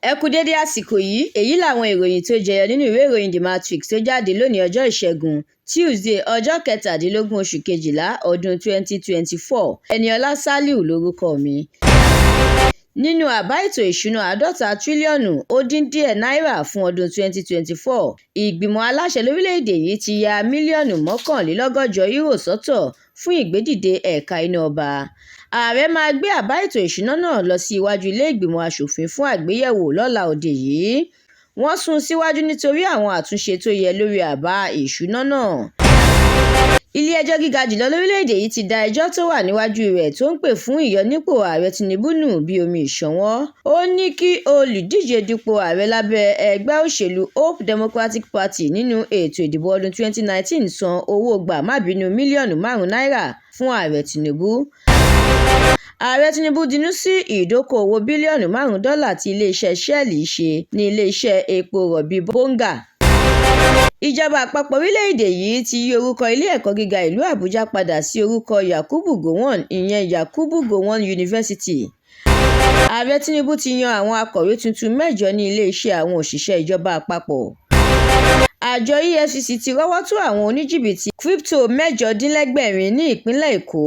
Ẹ kú dédé àsìkò yìí, èyí làwọn ìròyìn tó jẹyọ nínú ìwé ìròyìn The Matrix tó jáde lónìí ọjọ́ Ìṣẹ́gun, Tuesday ọjọ́ 17 oṣù Kejìlá ọdún 2024. Ẹniọlá Sàlíù lórúkọ mi. Nínú àbá ètò ìṣúná 50 tírílíọ̀nù ó dín díẹ̀ náírà fún ọdún 2024, ìgbìmọ̀ aláṣẹ lórílẹ̀-èdè yìí ti ya mílíọ̀nù 1,100 euro sọ́tọ̀ fún ìgbédìde ẹ̀ka iná ọba. Ààrẹ máa gbé àbá ètò ìṣúná náà lọ sí iwájú ilé ìgbìmọ̀ aṣòfin fún àgbéyẹ̀wò lọ́la òde yìí. Wọ́n sún síwájú nítorí àwọn àtúnṣe tó yẹ lórí àbá ìṣúná náà. Ilé-ẹjọ́ gíga jùlọ lórílẹ̀-èdè yìí ti da ẹjọ́ tó wà níwájú rẹ̀ tó ń pè fún ìyọnípò ààrẹ Tinubu nù bí omi ìṣanwọ́. Ó ní kí olùdíje dupò ààrẹ lábẹ́ ẹgbẹ́ òṣèlú Hope Democratic Party nínú ètò ìdìbò ọdún 2019 san owó gbà-má-bínú mílíọ̀nù 5 náírà fún ààrẹ Tinubu. Ààrẹ Tinubu dínú sí ìdókòòwò bílíọ̀nù $5 tí ilé-iṣẹ́ Shell ṣe ní ilé-iṣẹ́ epo rọ̀bì Bonga. Ìjọba àpapọ̀ orílẹ̀-èdè yìí ti yí orúkọ ilé-ẹ̀kọ́ gíga ìlú Àbújá padà sí orúkọ Yakubu Gowon, ìyẹn Yakubu Gowon University. Ààrẹ Tinubu ti yan àwọn akọ̀wé tuntun 8 ní ilé-iṣẹ́ àwọn òṣìṣẹ́ ìjọba àpapọ̀. Àjọ EFCC ti rọ́wọ́ tó àwọn oníjìbìtì crypto 6 ní ìpínlẹ̀ Èkó.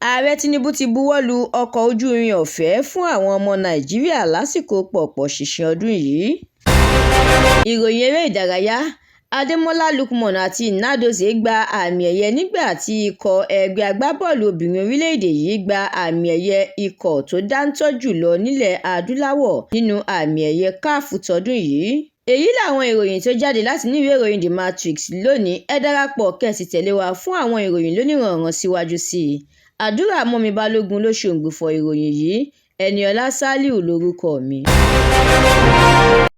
Ààrẹ Tinubu ti buwọ́ lu ọkọ̀ ojú irin ọ̀fẹ́ fún àwọn ọmọ Nàìjíríà lásìkò pọ̀pọ̀ ṣìnṣìn ọdún yìí. Ìròyìn eré ìdárayá: Ademola Lookman àti Nnadozie gba àmì ẹ̀yẹ nígbà tí ikọ̀ ẹgbẹ́ agbábọ́ọ̀lù obìnrin orílẹ̀-èdè yìí gba àmì ẹ̀yẹ ikọ̀ tó dáńtọ́ jùlọ nílẹ̀ Adúláwọ̀ nínú àmì ẹ̀yẹ CAF tọdún yìí. Èyí làwọn ìròyìn tó jáde láti inú ìwé ìròyìn The Matrix lónìí. Ẹ darapọ̀ kẹ́ sì tẹ̀lé wa fún àwọn ìròyìn lóníranran síwájú sí i. Àdúràmọ́mi Balógun ló ṣòǹgbùfọ̀ ìròyìn yìí. Ẹniọlá Sàlíù lórúkọ mi.